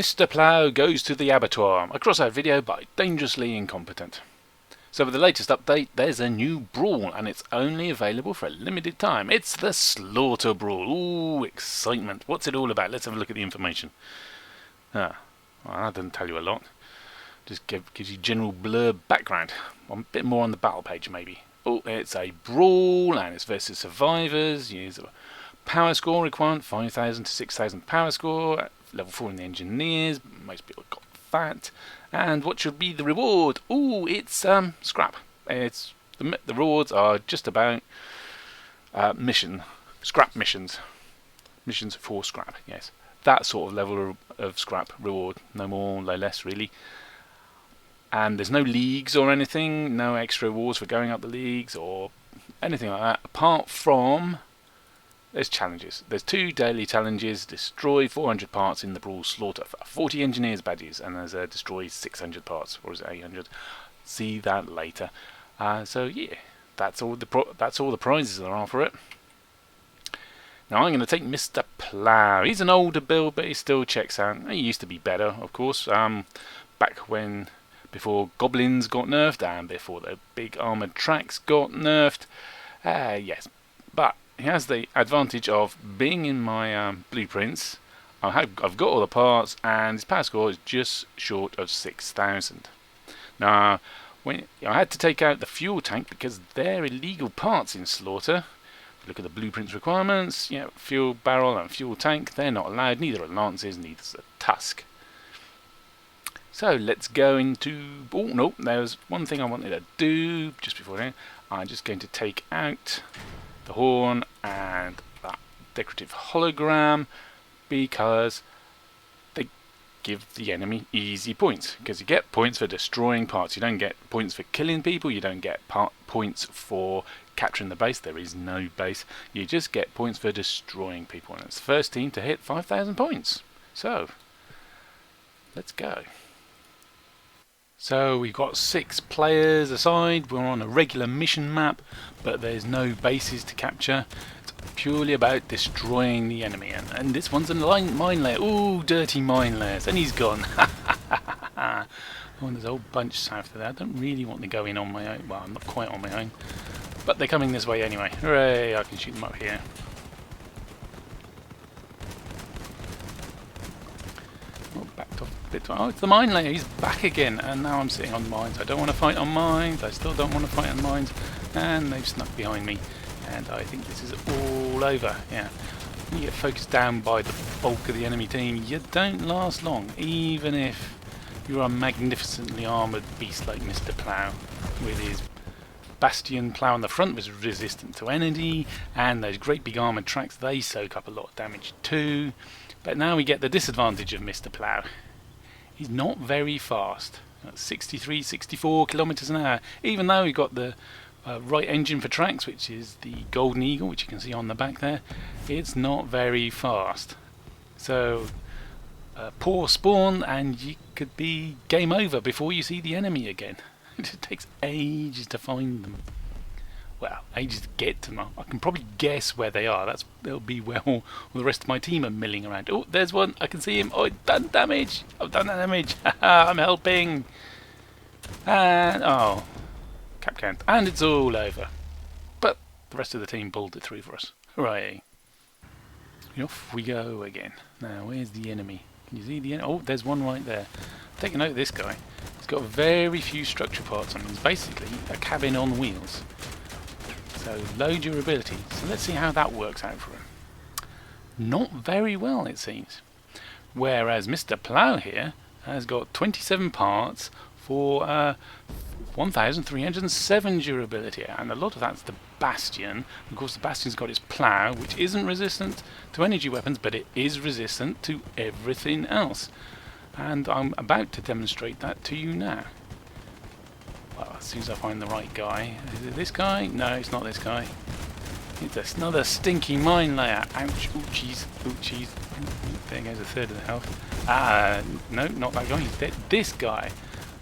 MrPlow goes to the Abattoir, a Crossout video by Dangerously Incompetent. So with the latest update, there's a new brawl, and it's only available for a limited time. It's the Slaughter Brawl. Ooh, excitement. What's it all about? Let's have a look at the information. Well, that doesn't tell you a lot. Just gives you general blurb background. A bit more on the battle page, maybe. Oh, it's a brawl, and it's versus survivors. Use a power score requirement, 5,000 to 6,000 power score. Level 4 in the engineers. Most people got that. And what should be the reward? Ooh, it's scrap. It's the rewards are just about scrap missions for scrap. Yes, that sort of level of scrap reward. No more, no less, really. And there's no leagues or anything. No extra rewards for going up the leagues or anything like that. Apart from there's challenges. There's 2 daily challenges. Destroy 400 parts in the Brawl Slaughter for 40 engineers badges, and there's a destroy 600 parts, or is it 800? See that later. So yeah, that's all the prizes there are for it. Now I'm going to take MrPlow. He's an older build, but he still checks out. He used to be better, of course. Back when before goblins got nerfed and before the big armored tracks got nerfed. Yes, but he has the advantage of being in my blueprints. I've got all the parts, and his power score is just short of 6,000. Now, when I had to take out the fuel tank because they're illegal parts in Slaughter. Look at the blueprints requirements. Yeah, fuel barrel and fuel tank, they're not allowed. Neither are lances, neither is a tusk. So let's go into. Oh no, there's one thing I wanted to do just before then. I'm just going to take out the horn and that decorative hologram because they give the enemy easy points, because you get points for destroying parts. You don't get points for killing people, you don't get points for capturing the base. There is no base. You just get points for destroying people, and it's the first team to hit 5,000 points. So let's go. So we've got 6 players aside. We're on a regular mission map, but there's no bases to capture. It's purely about destroying the enemy. And this one's a mine layer. Ooh, dirty mine layers. And he's gone. Oh, and there's a whole bunch south of there. I don't really want to go in on my own. Well, I'm not quite on my own. But they're coming this way anyway. Hooray, I can shoot them up here. Oh, backed off a bit. Oh, it's the mine layer. He's back again. And now I'm sitting on mines. I don't want to fight on mines. I still don't want to fight on mines. And they've snuck behind me. And I think this is all over. Yeah. When you get focused down by the bulk of the enemy team, you don't last long. Even if you're a magnificently armoured beast like MrPlow with his bastion plow on the front was resistant to energy, and those great big armoured tracks, they soak up a lot of damage too. But now we get the disadvantage of MrPlow. He's not very fast. 63, 64 kilometers an hour. Even though we've got the right engine for tracks, which is the Golden Eagle, which you can see on the back there, it's not very fast. So poor spawn, and you could be game over before you see the enemy again. It takes ages to find them. Well, ages to get to them. I can probably guess where they are. That'll be where all the rest of my team are milling around. Oh, there's one. I can see him. Oh, I've done damage. I've done damage. I'm helping. And oh, cap count. And it's all over. But the rest of the team pulled it through for us. Hooray! Off we go again. Now, where's the enemy? Can you see the enemy? Oh, there's one right there. Take a note of this guy. He's got very few structure parts on him. It's basically a cabin on wheels. So low durability. So let's see how that works out for him. Not very well, it seems. Whereas MrPlow here has got 27 parts for 1,307 durability, and a lot of that's the bastion. Of course, the bastion's got its plow, which isn't resistant to energy weapons, but it is resistant to everything else. And I'm about to demonstrate that to you now. Well, as soon as I find the right guy. Is it this guy? No, it's not this guy. It's another stinky mine layer. Ouch. Ooh, cheese. Ooh, cheese. There goes a third of the health. No, not that guy. He's dead. This guy.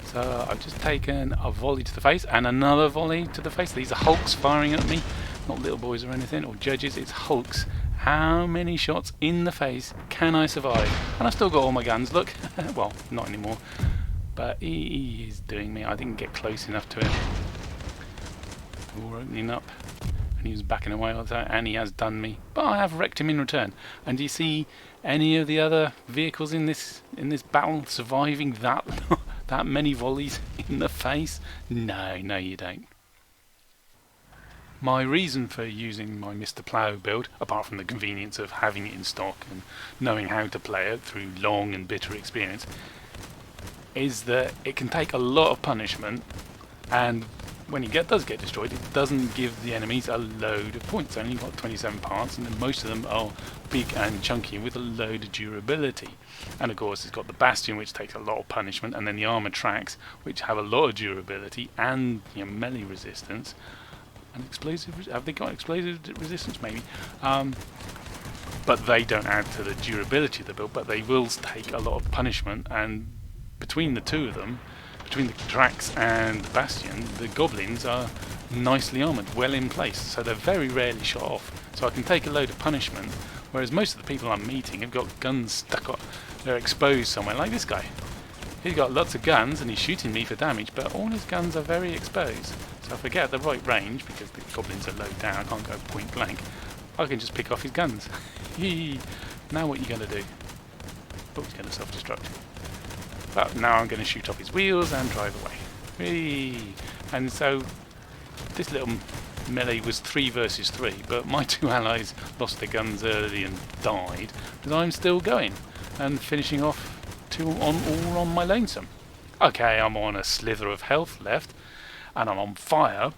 So I've just taken a volley to the face and another volley to the face. These are hulks firing at me. Not little boys or anything, or judges. It's hulks. how many shots in the face can I survive? And I've still got all my guns, look. Well, not anymore. But he is doing me. I didn't get close enough to him. Door opening up. And he was backing away all the time, and he has done me. But I have wrecked him in return. And do you see any of the other vehicles in this battle surviving that that many volleys in the face? No, you don't. My reason for using my MrPlow build, apart from the convenience of having it in stock and knowing how to play it through long and bitter experience, is that it can take a lot of punishment, and when he does get destroyed, it doesn't give the enemies a load of points. Only got 27 parts, and then most of them are big and chunky with a load of durability. And of course, it's got the bastion, which takes a lot of punishment, and then the armor tracks, which have a lot of durability and melee resistance. And explosive, have they got explosive resistance? Maybe. But they don't add to the durability of the build, but they will take a lot of punishment, and between the two of them, between the tracks and the bastion, the goblins are nicely armoured, well in place, so they're very rarely shot off. So I can take a load of punishment, whereas most of the people I'm meeting have got guns stuck up, they're exposed somewhere, like this guy. He's got lots of guns and he's shooting me for damage, but all his guns are very exposed. So if I get the right range, because the goblins are low down, I can't go point blank, I can just pick off his guns. Now what are you going to do? Oh, he's going to self-destruct. But now I'm going to shoot off his wheels and drive away. Whee! And so this little melee was 3 versus 3, but my two allies lost their guns early and died, but I'm still going and finishing off all on my lonesome. Okay, I'm on a slither of health left and I'm on fire,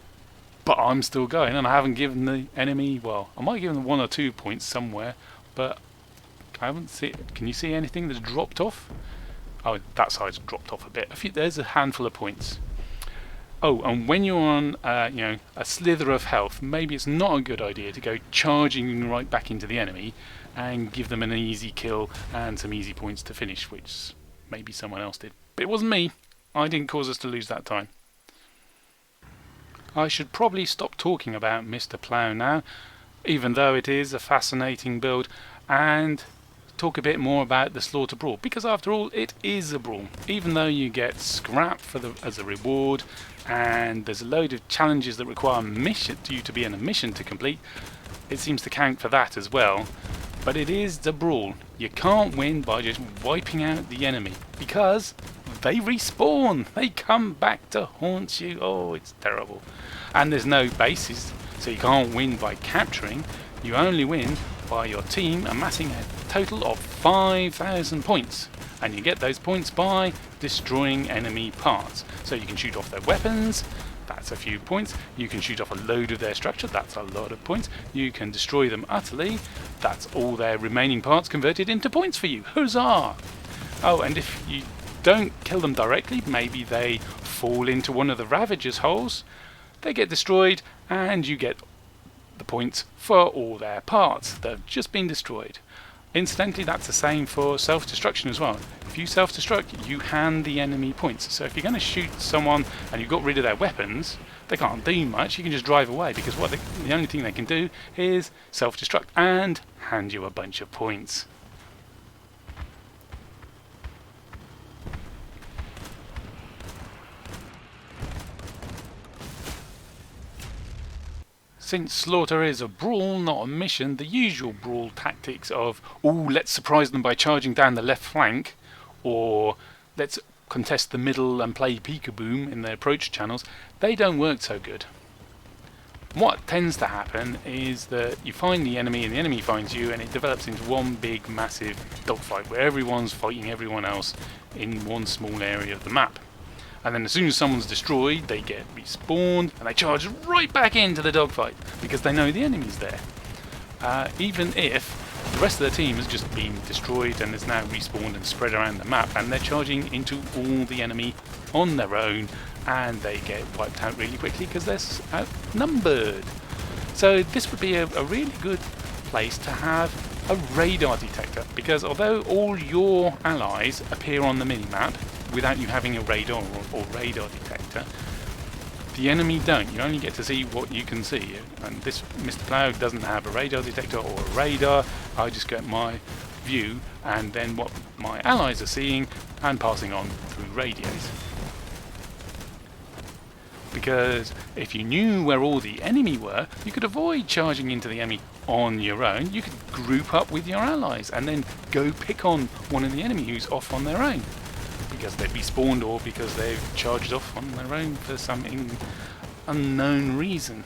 but I'm still going, and I haven't given the enemy, well, I might give them 1 or 2 points somewhere, but I haven't seen. Can you see anything that's dropped off? Oh, that side's dropped off a bit. There's a handful of points. Oh, and when you're on a slither of health, maybe it's not a good idea to go charging right back into the enemy and give them an easy kill and some easy points to finish, which maybe someone else did. But it wasn't me. I didn't cause us to lose that time. I should probably stop talking about MrPlow now, even though it is a fascinating build, and talk a bit more about the Slaughter Brawl, because after all it is a brawl. Even though you get scrap as a reward, and there's a load of challenges that require you to be in a mission to complete, it seems to count for that as well. But it is the brawl. You can't win by just wiping out the enemy, because they respawn. They come back to haunt you. Oh, it's terrible. And there's no bases, so you can't win by capturing. You only win by your team amassing a total of 5,000 points, and you get those points by destroying enemy parts. So you can shoot off their weapons, that's a few points. You can shoot off a load of their structure, that's a lot of points. You can destroy them utterly, that's all their remaining parts converted into points for you. Huzzah! Oh, and if you don't kill them directly, maybe they fall into one of the Ravager's holes, they get destroyed, and you get the points for all their parts that have just been destroyed. Incidentally, that's the same for self-destruction as well. If you self-destruct, you hand the enemy points. So if you're going to shoot someone and you've got rid of their weapons, they can't do much. You can just drive away, because the only thing they can do is self-destruct and hand you a bunch of points. Since Slaughter is a brawl, not a mission, the usual brawl tactics of, ooh, let's surprise them by charging down the left flank, or let's contest the middle and play peekaboo in their approach channels, they don't work so good. What tends to happen is that you find the enemy and the enemy finds you, and it develops into one big massive dogfight where everyone's fighting everyone else in one small area of the map. And then as soon as someone's destroyed, they get respawned and they charge right back into the dogfight because they know the enemy's there. Even if the rest of the team has just been destroyed and is now respawned and spread around the map, and they're charging into all the enemy on their own, and they get wiped out really quickly because they're outnumbered. So this would be a really good place to have a radar detector, because although all your allies appear on the minimap without you having a radar or radar detector, The enemy don't. You only get to see what you can see. And this MrPlow doesn't have a radar detector or a radar. I just get my view and then what my allies are seeing and passing on through radios. Because if you knew where all the enemy were, you could avoid charging into the enemy on your own. You could group up with your allies and then go pick on one of the enemy who's off on their own, because they've respawned or because they've charged off on their own for some unknown reason.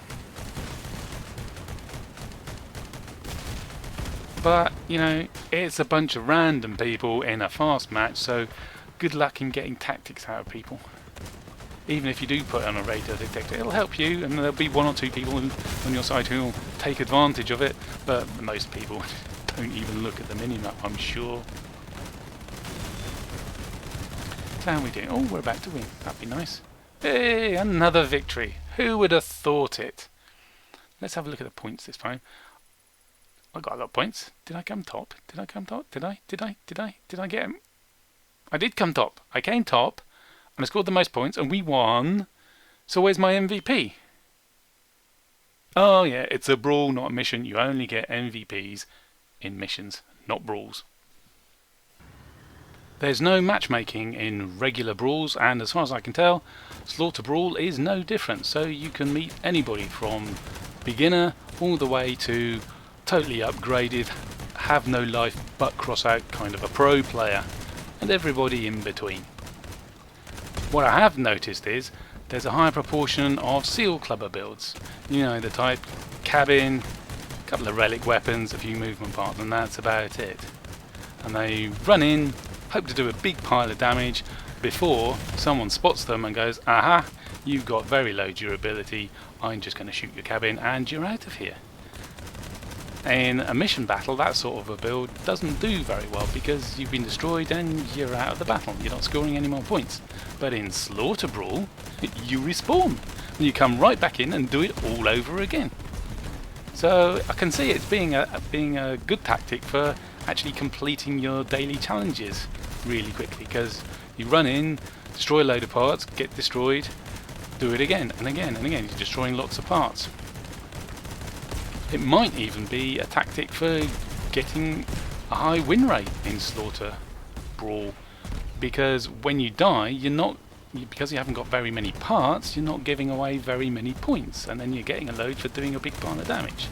But, you know, it's a bunch of random people in a fast match, so good luck in getting tactics out of people. Even if you do put on a radar detector, it'll help you, and there'll be one or two people on your side who'll take advantage of it, but most people don't even look at the minimap, I'm sure. So how are we doing? Oh, we're about to win. That'd be nice. Hey, another victory. Who would have thought it? Let's have a look at the points this time. I got a lot of points. Did I come top? Did I come top? Did I get him? I did come top. I came top, and I scored the most points, and we won. So where's my MVP? Oh yeah, it's a brawl, not a mission. You only get MVPs in missions, not brawls. There's no matchmaking in regular brawls, and as far as I can tell, Slaughter Brawl is no different. So you can meet anybody from beginner all the way to totally upgraded, have no life but Crossout kind of a pro player, and everybody in between. What I have noticed is there's a higher proportion of Seal Clubber builds. You know, the type cabin, a couple of relic weapons, a few movement parts, and that's about it. And they run in, hope to do a big pile of damage before someone spots them and goes, aha, you've got very low durability, I'm just going to shoot your cabin and you're out of here. In a mission battle, that sort of a build doesn't do very well because you've been destroyed and you're out of the battle. You're not scoring any more points. But in Slaughter Brawl, you respawn and you come right back in and do it all over again. So I can see it being a good tactic for actually completing your daily challenges really quickly, because you run in, destroy a load of parts, get destroyed, do it again and again and again. You're destroying lots of parts. It might even be a tactic for getting a high win rate in Slaughter Brawl, because when you die, because you haven't got very many parts, you're not giving away very many points, and then you're getting a load for doing a big pile of damage.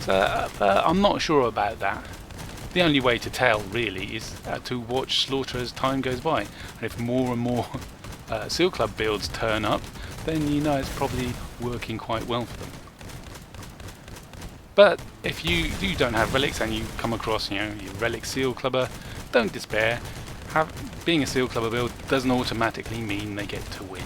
So I'm not sure about that. The only way to tell really is to watch Slaughter as time goes by, and if more and more Seal Club builds turn up, then you know it's probably working quite well for them. But if you don't have relics and you come across, you know, your relic Seal Clubber, don't despair. Being a Seal Clubber build doesn't automatically mean they get to win.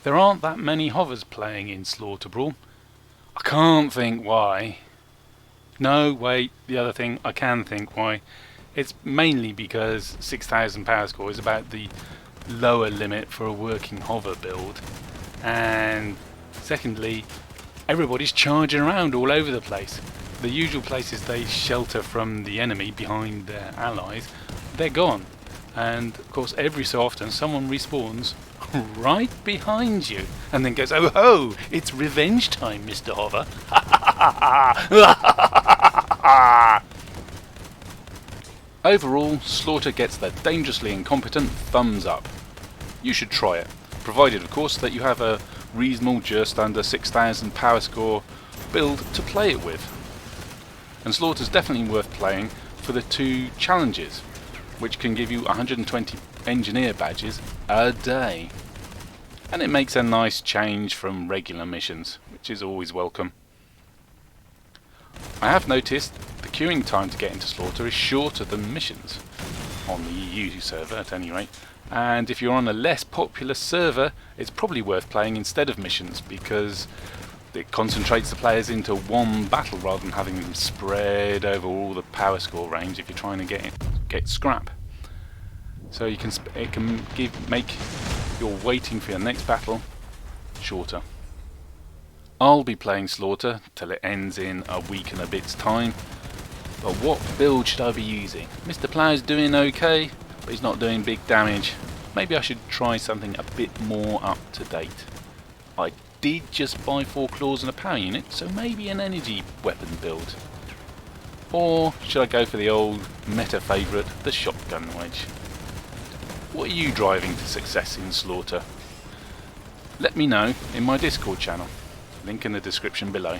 There aren't that many hovers playing in Slaughter Brawl. I can't think why. No, wait, the other thing, I can think why. It's mainly because 6,000 power score is about the lower limit for a working hover build. And secondly, everybody's charging around all over the place. The usual places they shelter from the enemy behind their allies, they're gone. And of course every so often someone respawns right behind you and then goes, oh ho, it's revenge time, Mr. Hover. Overall, Slaughter gets the dangerously incompetent thumbs up. You should try it, provided of course that you have a reasonable just under 6,000 power score build to play it with. And Slaughter's definitely worth playing for the 2 challenges, which can give you 120 engineer badges a day. And it makes a nice change from regular missions, which is always welcome. I have noticed the queuing time to get into Slaughter is shorter than missions, on the EU server at any rate. And if you're on a less popular server, it's probably worth playing instead of missions, because it concentrates the players into one battle rather than having them spread over all the power score range if you're trying to get scrap. So it can make your waiting for your next battle shorter. I'll be playing Slaughter till it ends in a week and a bit's time. But what build should I be using? MrPlow's doing okay, but he's not doing big damage. Maybe I should try something a bit more up to date. I did just buy 4 claws and a power unit, so maybe an energy weapon build. Or should I go for the old meta favourite, the shotgun wedge? What are you driving to success in Slaughter? Let me know in my Discord channel, link in the description below.